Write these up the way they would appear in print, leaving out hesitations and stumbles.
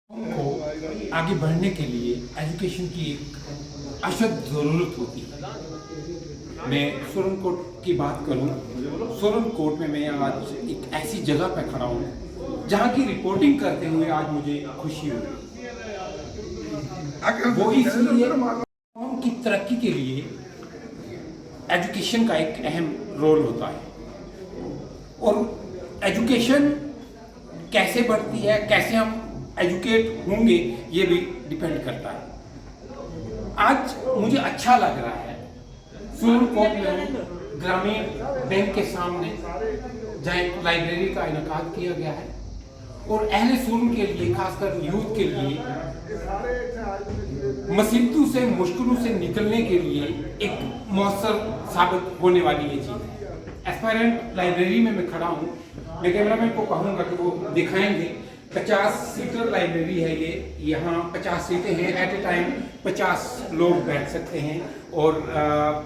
को आगे बढ़ने के लिए एजुकेशन की एक अशद ज़रूरत होती है। मैं सोरन कोट की बात करूं, सोरन कोट में मैं आज एक ऐसी जगह पर खड़ा हूं जहां की रिपोर्टिंग करते हुए आज मुझे खुशी हुई। वो इसलिए कौम की तरक्की के लिए एजुकेशन का एक अहम रोल होता है और एजुकेशन कैसे बढ़ती है, कैसे हम एजुकेट होंगे, ये भी डिपेंड करता है। आज मुझे अच्छा लग रहा है सोरन कोट में ग्रामीण बैंक के सामने जहाँ एक लाइब्रेरी का इनेकाद किया गया है और अहले सोरन के लिए, खासकर यूथ के लिए मुसीबतों से, मुश्किलों से निकलने के लिए एक मौसर साबित होने वाली ये चीज़ है। एस्पायरेंट लाइब्रेरी में मैं खड़ा हूँ। मैं कैमरामैन को कहूँगा कि वो दिखाएंगे। 50 सीटर लाइब्रेरी है ये। यहाँ 50 सीटें हैं। एट ए टाइम 50 लोग बैठ सकते हैं और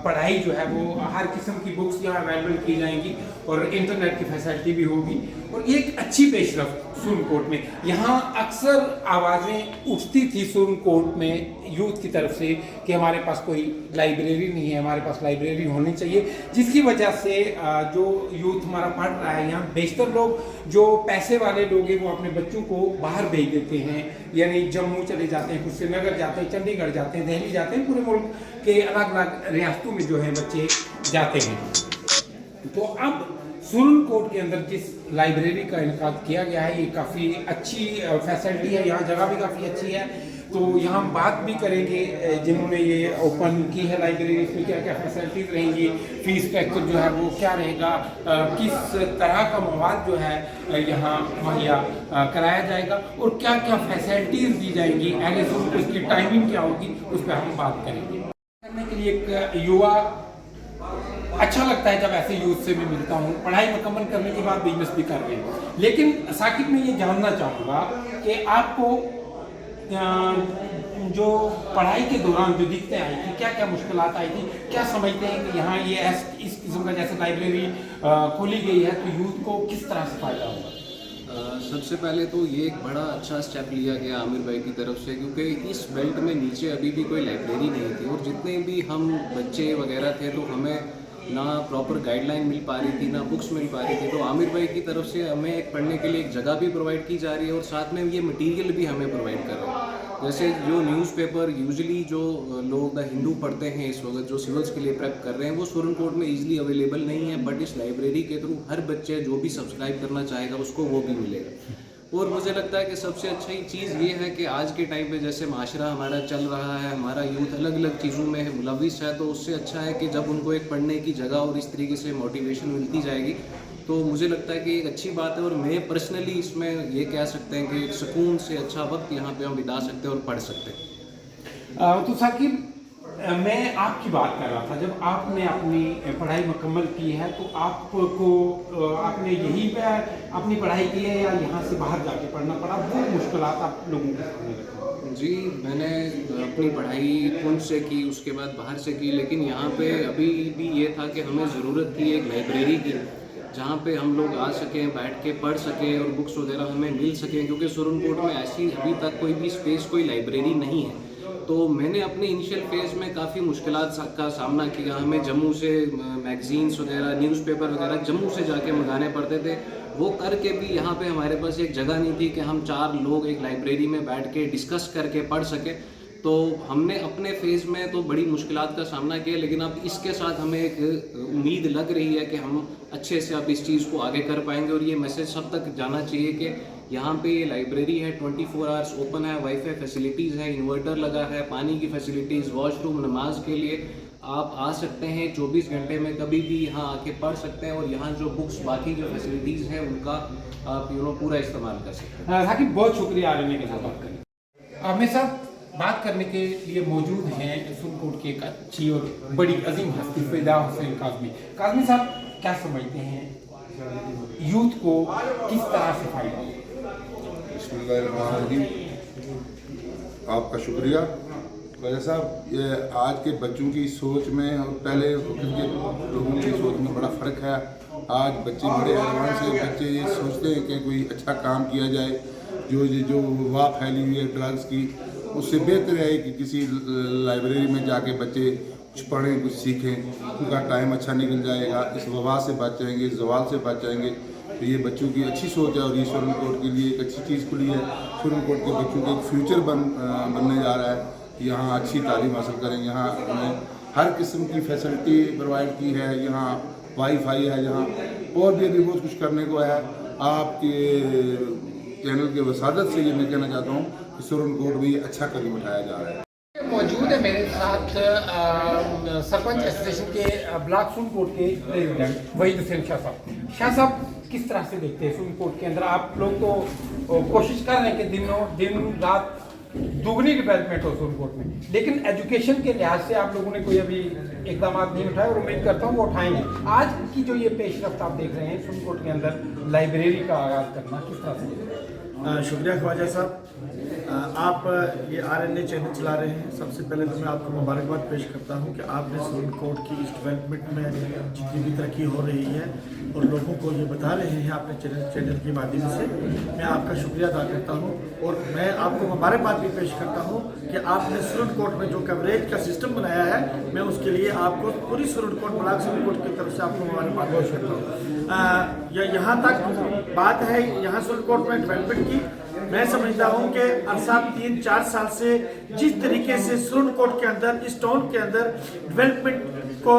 पढ़ाई जो है वो हर किस्म की बुक्स यहाँ अवेलेबल की जाएंगी और इंटरनेट की फैसिलिटी भी होगी। और ये एक अच्छी पेशरफ्त सोरन कोट में। यहाँ अक्सर आवाज़ें उठती थी सोरन कोट में यूथ की तरफ से कि हमारे पास कोई लाइब्रेरी नहीं है, हमारे पास लाइब्रेरी होनी चाहिए, जिसकी वजह से जो यूथ हमारा पढ़ रहा है यहाँ, बेशतर लोग जो पैसे वाले लोग हैं वो अपने बच्चों को बाहर भेज देते हैं, यानी जम्मू चले जाते हैं, कुछ श्रीनगर जाते हैं, चंडीगढ़ जाते हैं, दिल्ली जाते हैं, पूरे मुल्क के अलग अलग रियासतों में जो है बच्चे जाते हैं। तो अब सोरन कोट के अंदर जिस लाइब्रेरी का इनेकाद किया गया है, ये काफ़ी अच्छी फैसिलिटी है, यहाँ जगह भी काफ़ी अच्छी है। तो यहाँ हम बात भी करेंगे जिन्होंने ये ओपन की है लाइब्रेरी, इसमें क्या क्या फैसिलिटीज़ रहेंगी, फीस स्ट्रक्चर जो है वो क्या रहेगा, किस तरह का मवाद जो है यहाँ मुहैया कराया जाएगा और क्या क्या फैसिलिटीज़ दी जाएंगी, अहले सोरन को इसकी टाइमिंग क्या होगी, उस पर हम बात करेंगे। करने के लिए एक युवा अच्छा लगता है जब ऐसे यूथ से मैं मिलता हूँ। पढ़ाई मुकम्मल करने के बाद बिजनेस भी कर रहे हैं। लेकिन साकिब मैं ये जानना चाहूँगा कि आपको जो पढ़ाई के दौरान जो दिक्कतें आई थी, क्या क्या मुश्किलात आई थी, क्या समझते हैं कि यहाँ ये इस किस्म का जैसे लाइब्रेरी खोली गई है तो यूथ को किस तरह से फायदा होगा? सबसे पहले तो ये एक बड़ा अच्छा स्टेप लिया गया आमिर भाई की तरफ से, क्योंकि इस बेल्ट में नीचे अभी भी कोई लाइब्रेरी नहीं थी और जितने भी हम बच्चे वगैरह थे तो हमें ना प्रॉपर गाइडलाइन मिल पा रही थी, ना बुक्स मिल पा रही थी। तो आमिर भाई की तरफ से हमें एक पढ़ने के लिए एक जगह भी प्रोवाइड की जा रही है और साथ में ये मटेरियल भी हमें प्रोवाइड कर रहे हैं। जैसे जो न्यूज़पेपर यूजुअली जो लोग द हिंदू पढ़ते हैं इस वक्त, जो सिविल्स के लिए प्रेप कर रहे हैं, वो सोरन कोट में ईजिली अवेलेबल नहीं है, बट इस लाइब्रेरी के थ्रू हर बच्चे जो भी सब्सक्राइब करना चाहेगा उसको वो भी मिलेगा। और मुझे लगता है कि सबसे अच्छी चीज़ ये है कि आज के टाइम पे जैसे माशरा हमारा चल रहा है, हमारा यूथ अलग अलग चीज़ों में मुलविस है, तो उससे अच्छा है कि जब उनको एक पढ़ने की जगह और इस तरीके से मोटिवेशन मिलती जाएगी तो मुझे लगता है कि एक अच्छी बात है। और मैं पर्सनली इसमें ये कह सकते हैं कि सुकून से अच्छा वक्त यहाँ पे हम बिता सकते हैं और पढ़ सकते हैं। तो साकिब, मैं आपकी बात कर रहा था, जब आपने अपनी पढ़ाई मुकम्मल की है तो आपको आपने यहीं पे अपनी पढ़ाई की है या यहाँ से बाहर जाके पढ़ना पड़ा? वो मुश्किलात आप लोगों के सामने रखी? जी, मैंने अपनी पढ़ाई पुंछ से की, उसके बाद बाहर से की, लेकिन यहाँ पे अभी भी ये था कि हमें ज़रूरत थी एक लाइब्रेरी की जहाँ पे हम लोग आ सकें, बैठ के पढ़ सकें और बुक्स वगैरह हमें मिल सकें, क्योंकि सोरन कोट में ऐसी अभी तक कोई भी स्पेस, कोई लाइब्रेरी नहीं है। तो मैंने अपने इनिशियल फेज़ में काफ़ी मुश्किलात का सामना किया। हमें जम्मू से मैगज़ीन्स वगैरह, न्यूज़पेपर वगैरह जम्मू से जाके मंगाने पड़ते थे। वो करके भी यहाँ पे हमारे पास एक जगह नहीं थी कि हम 4 लोग एक लाइब्रेरी में बैठ के डिस्कस करके पढ़ सके। तो हमने अपने फेज़ में तो बड़ी मुश्किलात का सामना किया, लेकिन अब इसके साथ हमें एक उम्मीद लग रही है कि हम अच्छे से अब इस चीज़ को आगे कर पाएंगे। और ये मैसेज सब तक जाना चाहिए कि यहाँ पे ये लाइब्रेरी है, 24 आवर्स ओपन है, वाईफाई फैसिलिटीज़ है, इन्वर्टर लगा है, पानी की फैसिलिटीज़, वॉशरूम, नमाज के लिए आप आ सकते हैं 24 घंटे में कभी भी यहाँ आके पढ़ सकते हैं। और यहाँ जो बुक्स बाकी जो फैसिलिटीज़ हैं उनका आप पूरा इस्तेमाल कर सकते हैं। साकिब बहुत शुक्रिया आने के साथ बात करने। मेरे साथ बात करने के लिए मौजूद हैं सुरनकोट की एक अच्छी और बड़ी अजीम हस्ती फिदा हुसैन काज़मी। काज़मी साहब क्या समझते हैं यूथ को किस तरह से फायदा? बिस्मिल्लाहिर्रहमानिर्रहीम। आपका शुक्रिया वजह साहब। ये आज के बच्चों की सोच में और पहले के लोगों की सोच में बड़ा फ़र्क है। आज बच्चे बड़े एडवांस हैं, बच्चे ये सोचते हैं कि कोई अच्छा काम किया जाए। जो वाह फैली हुई है ड्रग्स की, उससे बेहतर है कि किसी लाइब्रेरी में जाके बच्चे कुछ पढ़ें, कुछ सीखें, उनका टाइम अच्छा निकल जाएगा, इस वबा से बच जाएंगे, इस जवाल से बच जाएंगे। तो ये बच्चों की अच्छी सोच है और ये सुरनकोट के लिए एक अच्छी चीज़ खुली है। सुरनकोट के बच्चों का एक फ्यूचर बनने जा रहा है। यहाँ अच्छी तालीम हासिल करेंगे। यहाँ उन्हें हर किस्म की फैसिलिटी प्रोवाइड की है। यहाँ वाईफाई है, यहाँ और भी अभी बहुत कुछ करने को है। आपके चैनल के वसादत से ये मैं कहना चाहता हूँ कि सुरनकोट भी अच्छा कदम उठाया जा रहा है। मौजूद है मेरे साथ सरपंच एसोसिएशन के ब्लॉक सुरनकोट के प्रेसिडेंट वहीद हुसैन शाह साहब। शाह साहब किस तरह से देखते हैं सुरनकोट के अंदर? आप लोग तो कोशिश कर रहे हैं कि दिन रात दुगनी डेवलपमेंट हो सुरनकोट में, लेकिन एजुकेशन के लिहाज से आप लोगों ने कोई अभी इकदाम नहीं उठाए और उम्मीद करता हूँ वो उठाएंगे। आज की जो ये पेशरफ्त आप देख रहे हैं सुरनकोट के अंदर लाइब्रेरी का आगाज़ करना, किस तरह से? शुक्रिया ख्वाजा साहब। आप ये RNA चैनल चला रहे हैं। सबसे पहले तो मैं आपको मुबारकबाद पेश करता हूँ कि आपने सुरनकोट की इस डेवलपमेंट में जितनी भी तरक्की हो रही है और लोगों को ये बता रहे हैं अपने चैनल के माध्यम से, मैं आपका शुक्रिया अदा करता हूँ। और मैं आपको मुबारकबाद भी पेश करता हूँ कि आपने सुरनकोट में जो कवरेज का सिस्टम बनाया है, मैं उसके लिए आपको पूरी सुरनकोट ब्लॉक सुरनकोट की तरफ से आपको मुबारकबाद पेश करता हूँ। यहाँ तक बात है यहाँ सुरनकोट में डेवलपमेंट की, मैं समझता हूँ कि अरसा 3-4 साल से जिस तरीके से सुरनकोट के अंदर, इस टाउन के अंदर डेवलपमेंट को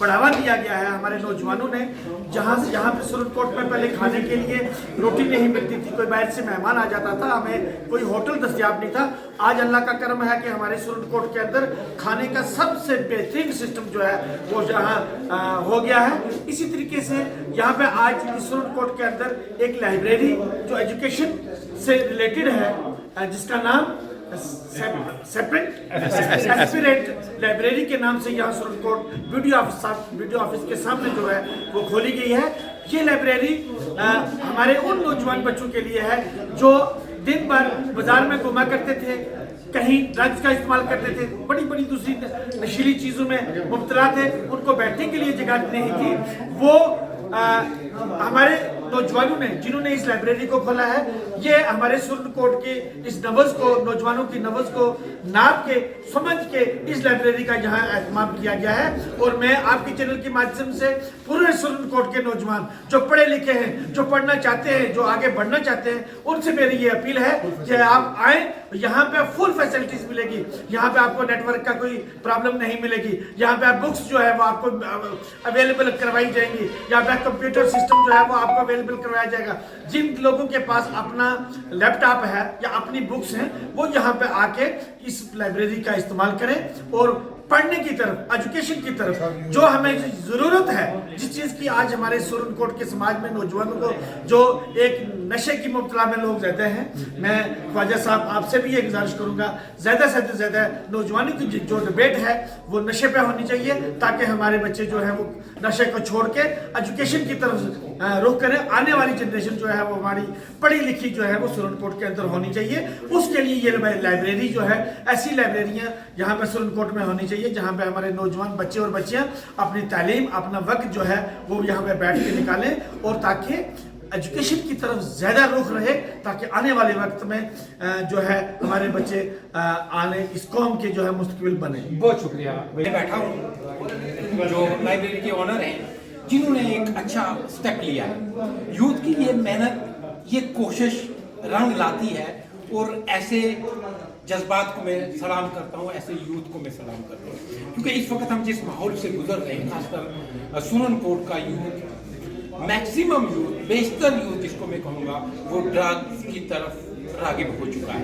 बढ़ावा दिया गया है हमारे नौजवानों ने, जहाँ से यहाँ पे सुरनकोट में पहले खाने के लिए रोटी नहीं मिलती थी, कोई बाहर से मेहमान आ जाता था, हमें कोई होटल दस्तयाब नहीं था। आज अल्लाह का करम है कि हमारे सुरनकोट के अंदर खाने का सबसे बेहतरीन सिस्टम जो है वो जहाँ हो गया है। इसी तरीके से यहाँ पे आज सुरनकोट के अंदर एक लाइब्रेरी जो एजुकेशन से रिलेटेड है, जिसका नाम एस्पिरेंट लाइब्रेरी के नाम से यहाँ सुरनकोट वीडियो ऑफिस के सामने जो है वो खोली गई है। ये लाइब्रेरी हमारे उन नौजवान बच्चों के लिए है जो दिन भर बाजार में घुमा करते थे, कहीं ड्रग्स का इस्तेमाल करते थे, बड़ी बड़ी दूसरी नशीली चीज़ों में मुब्तला थे, उनको बैठने के लिए जगह नहीं थी। वो हमारे नौजवानों ने जिन्होंने इस लाइब्रेरी को खोला है, ये हमारे सुरनकोट के इस नवज़ को, नौजवानों की नवज़ को नाप के समझ के इस लाइब्रेरी का यहाँ एहतमाम किया गया है। और मैं आपके चैनल के माध्यम से पूरे सुरनकोट के नौजवान जो पढ़े लिखे हैं, जो पढ़ना चाहते हैं, जो आगे बढ़ना चाहते हैं, उनसे मेरी ये अपील है कि आप आए। यहाँ पे फुल फैसिलिटीज मिलेगी, यहाँ पे आपको नेटवर्क का कोई प्रॉब्लम नहीं मिलेगी, यहाँ पे बुक्स जो है वो आपको अवेलेबल करवाई जाएंगी, यहाँ पे कंप्यूटर सिस्टम जो है वो आपको अवेलेबल करवाया जाएगा। जिन लोगों के पास अपना लैपटॉप है या अपनी बुक्स हैं, वो यहाँ पे आके इस लाइब्रेरी का इस्तेमाल करें और पढ़ने की तरफ, एजुकेशन की तरफ जो हमें जरूरत है, जिस चीज़ की आज हमारे सुरनकोट के समाज में नौजवानों को जो एक नशे की मुब्तला में लोग रहते हैं, मैं ख्वाजा साहब आपसे भी ये गुजारिश करूंगा ज़्यादा से ज़्यादा नौजवानों की जो डिबेट है वो नशे पे होनी चाहिए, ताकि हमारे बच्चे जो है वो नशे को छोड़ के एजुकेशन की तरफ रुख करें। आने वाली जनरेशन जो है वो हमारी पढ़ी लिखी जो है वो सुरनकोट के अंदर होनी चाहिए। उसके लिए ये लाइब्रेरी जो है, ऐसी लाइब्रेरियाँ यहाँ पर सुरनकोट में होनी चाहिए जहाँ पे हमारे नौजवान बच्चे और बच्चियाँ अपनी तालीम, अपना वक्त जो है वो यहाँ पे बैठ के निकालें, और ताकि एजुकेशन की तरफ ज़्यादा रुख रहे, ताकि आने वाले वक्त में जो है हमारे बच्चे आने इस कौम के जो है मुस्तकबिल बने। बहुत शुक्रिया। मैं बैठा हूँ जो लाइब्रेरी के ऑनर हैं जिन्होंने एक अच्छा स्टेप लिया है। यूथ की ये मेहनत, ये कोशिश रंग लाती है और ऐसे जज्बात को मैं सलाम करता हूँ, ऐसे यूथ को मैं सलाम करता हूँ, क्योंकि इस वक्त हम जिस माहौल से गुजर रहे हैं, खासकर सुरनकोट का यूथ, मैक्सिमम यूथ, बेशतर यूथ जिसको मैं कहूँगा, वो ड्रग्स की तरफ रागिब हो चुका है।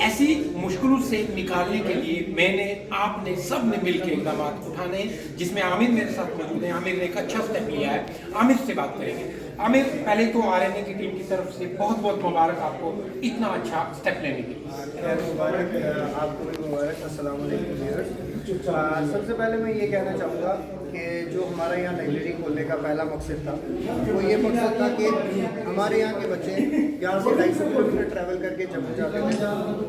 ऐसी मुश्किलों से निकालने के लिए मैंने, आपने, सब ने मिलकर इकदाम उठाने, जिसमें आमिर मेरे साथ मौजूद है। आमिर ने एक अच्छा स्टेप लिया है, आमिर से बात करेंगे। आमिर, पहले तो आरएनए की टीम की तरफ से बहुत बहुत मुबारक आपको इतना अच्छा स्टेप लेने के लिए। मुबारक, आपको भी मुबारक। अस्सलाम वालेकुम व्यूअर्स। सबसे पहले मैं ये कहना चाहूँगा कि जो हमारा यहाँ लाइब्रेरी खोलने का पहला मकसद था, वो ये मकसद था कि हमारे यहाँ के बच्चे यहाँ से 250 किलोमीटर ट्रैवल करके जम्मू जाते थे,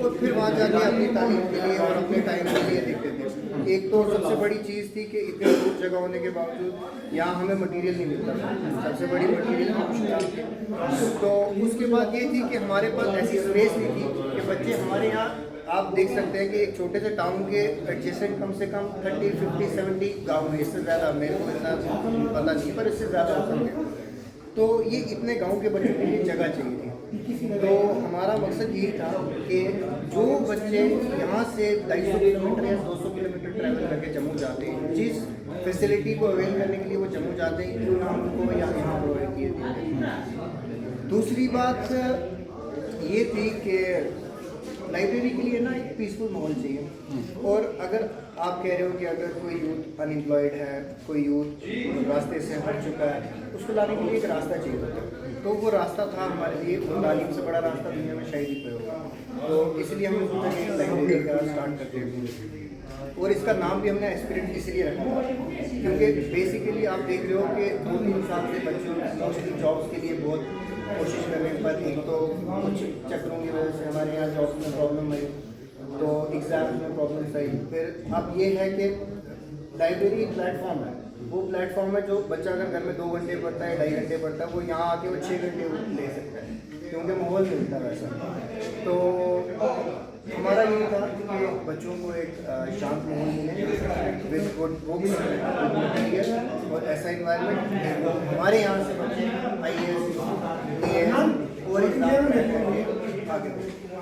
तो फिर वहाँ जाके अपनी तालीम के लिए और अपने टाइम के लिए देखते थे। एक तो सबसे बड़ी चीज़ थी कि इतनी दूर जगह होने के बावजूद यहाँ हमें मटेरियल नहीं मिलता था, सबसे बड़ी मटेरियल मुश्किल थी। तो उसके बाद ये थी कि हमारे पास ऐसी स्पेस नहीं थी कि बच्चे हमारे यहाँ, आप देख सकते हैं कि एक छोटे से टाउन के एडजेसेंट कम से कम 30, 50, 70 गाँव है, इससे ज़्यादा मेरे को इतना पता नहीं, पर इससे ज़्यादा हो सकते। तो ये इतने गांव के बच्चों के लिए जगह चाहिए थी। तो हमारा मकसद यही था कि जो बच्चे यहाँ से 250 किलोमीटर या 200 किलोमीटर ट्रैवल करके जम्मू जाते हैं, जिस फैसिलिटी को अवेल करने के लिए वो जम्मू जाते हैं, क्यों ना उनको यहाँ प्रोवाइड किए थे। दूसरी बात ये थी कि लाइब्रेरी के लिए ना एक पीसफुल माहौल चाहिए। और अगर आप कह रहे हो कि अगर कोई यूथ अनएम्प्लॉयड है, कोई यूथ रास्ते से हट चुका है, उसको लाने के लिए एक रास्ता चाहिए होता है। तो वो रास्ता था हमारे लिए, वो तालीम से बड़ा रास्ता दुनिया में शायद ही कोई होगा। तो इसलिए हमने सोचा कि लाइब्रेरी का स्टार्ट करते हैं, और इसका नाम भी हमने एस्पिरेंट इसलिए रखा था क्योंकि बेसिकली आप देख रहे हो कि 2-3 साल से बच्चों मोस्टली जॉब्स के लिए बहुत कोशिश करने पर, एक तो कुछ चक्रों की वजह से हमारे यहाँ जॉब्स में प्रॉब्लम आई, तो एग्जाम्स में प्रॉब्लम्स आई। फिर अब ये है कि लाइब्रेरी एक प्लेटफॉर्म है, वो प्लेटफॉर्म है जो बच्चा अगर घर में 2 घंटे पढ़ता है, 2.5 घंटे पढ़ता है, वो यहाँ आके वो 6 घंटे ले सकता है, क्योंकि माहौल मिलता है वैसा। तो हमारा ये था कि बच्चों को एक शांत माहौल मिले विद गुड बुक्स मटेरियल और ऐसा इन्वायरमेंट, हमारे यहाँ से बच्चे IAS, AS और एग्जाम आगे।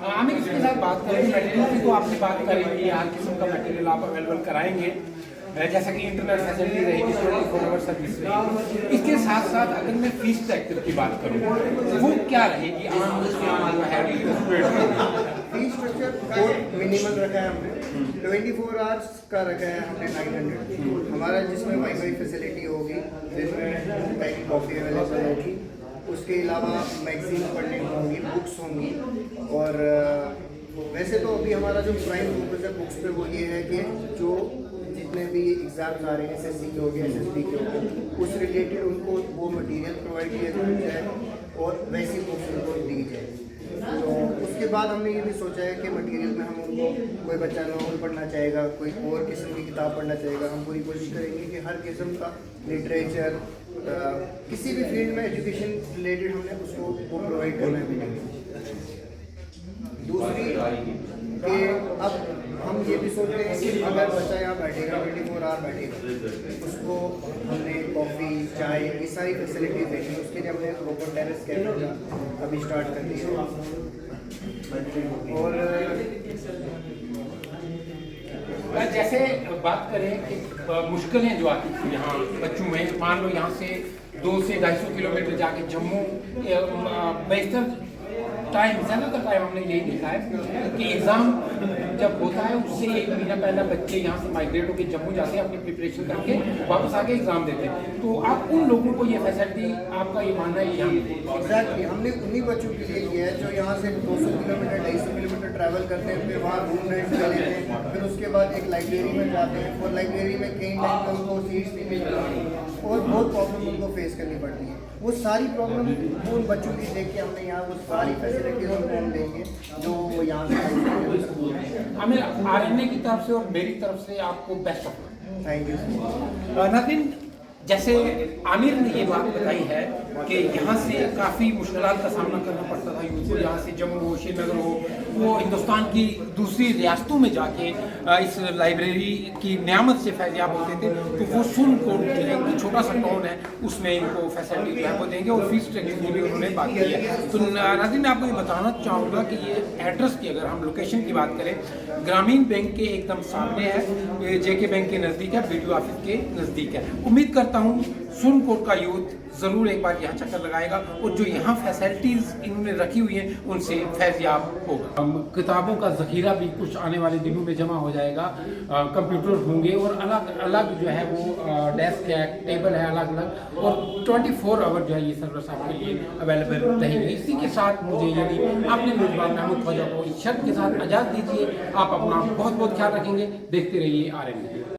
आमिर, इसके साथ बात करेंगे मटेरियल की, तो आपसे बात करेंगे हर किस्म का मटेरियल आप अवेलेबल कराएंगे, जैसा कि इंटरनेट फैसिलिटी रहेगी, 24 आवर सर्विस रहेगी। इसके साथ साथ अगर मैं फीस स्ट्रक्चर की बात करूँ, वो क्या रहेगी? आम फीस स्ट्रक्चर बहुत मिनिमल रखा है हमने, 24 आवर्स का रखा है हमने 900 हमारा, जिसमें वाईफाई फैसिलिटी होगी, जिसमें टाइम कॉफ़ी अवेलेबल होगी, उसके अलावा मैगजीन पढ़ने को होंगी, बुक्स होंगी। और वैसे तो अभी हमारा जो प्राइम फोकस है बुक्स पे वो ये है कि जो जितने भी एग्ज़ाम्स आ रहे हैं SSC के हो गए, SSB के हो गए, उस रिलेटेड उनको वो मटेरियल प्रोवाइड किया जाए और वैसी बुक्स उनको दी जाए। तो उसके बाद हमने ये भी सोचा है कि मटेरियल में हम उनको, कोई बच्चा नॉवल पढ़ना चाहेगा, कोई और किस्म की किताब पढ़ना चाहेगा, हम पूरी कोशिश करेंगे कि हर किस्म का लिटरेचर किसी भी फील्ड में एजुकेशन रिलेटेड हमने उसको वो प्रोवाइड करना है। दूसरी कि अब हम ये भी सोच रहे हैं कि अगर बच्चा यहाँ बैठेगा 24 आवर बैठेगा, उसको हमने कॉफ़ी, चाय, ये सारी फैसिलिटीज देंगे। उसके लिए हमने प्रॉपर टेरेस कैफे का अभी स्टार्ट कर दिया। और जैसे बात करें कि मुश्किलें जो आती थी यहाँ बच्चों में, मान लो यहाँ से 200 से 250 किलोमीटर जाके जम्मू, बेहतर टाइम, ज़्यादातर टाइम हमने यही देखा है कि एग्ज़ाम जब होता है उससे 1 महीना पहले बच्चे यहाँ से माइग्रेट होकर जम्मू जाते हैं, अपनी प्रिपरेशन करके वापस आके एग्ज़ाम देते हैं। तो आप उन लोगों को ये फैसिलिटी, आपका ये मानना है यहाँ एग्जैक्टली हमने उन्हीं बच्चों के लिए किया है जो यहाँ से 200 किलोमीटर 250 किलोमीटर ट्रैवल करते हैं, फिर वहाँ रूम रेंट ले लेते हैं, फिर उसके बाद एक लाइब्रेरी में जाते हैं, और लाइब्रेरी में कई टाइम पर उनको सीट्स नहीं मिलती और बहुत प्रॉब्लम उनको फेस करनी पड़ती है। वो सारी प्रॉब्लम उन बच्चों की देख के हमने यहाँ वो सारी फैसिलिटीज उनको हम देंगे जो वो यहाँ से। हमें आरएनए की तरफ से और मेरी तरफ से आपको best of luck. Thank you. नाज़रीन, जैसे आमिर ने ये बात बताई है कि यहाँ से काफ़ी मुश्किलात का सामना करना पड़ता था यूथ को, यहाँ से जम्मू हो, श्रीनगर हो, वो हिंदुस्तान की दूसरी रियासतों में जाके इस लाइब्रेरी की नियामत से फैज़याब होते थे। तो वो सुनकोट जो है कि छोटा सा टाउन है, उसमें इनको फैसिलिटी जो है वो देंगे और फीस स्ट्रक्चर की भी उन्होंने बात की है। तो नाज़रीन मैं आपको ये बताना चाहूँगा कि ये एड्रेस की अगर हम लोकेशन की बात करें, ग्रामीण बैंक के एकदम सामने है, जेके बैंक के नज़दीक है, बीडीओ ऑफिस के नज़दीक है। उम्मीद करता हूँ सुनकोट का यूथ ज़रूर एक बार यहाँ चक्कर लगाएगा और जो यहाँ फैसिलिटीज़ इन्होंने रखी हुई हैं उनसे फैज़याब होगा। किताबों का ज़ख़ीरा भी कुछ आने वाले दिनों में जमा हो जाएगा, कंप्यूटर होंगे और अलग अलग जो है वो डेस्क है, टेबल है अलग अलग, और 24 आवर जो है ये सर्विस आपके लिए अवेलेबल रहेगी। इसी के साथ मुझे यानी अपने मेज़बान महमूद ख्वाजा को इस शर्त के साथ इजाज़त दीजिए। आप अपना बहुत बहुत ख्याल रखेंगे। देखते रहिए RN।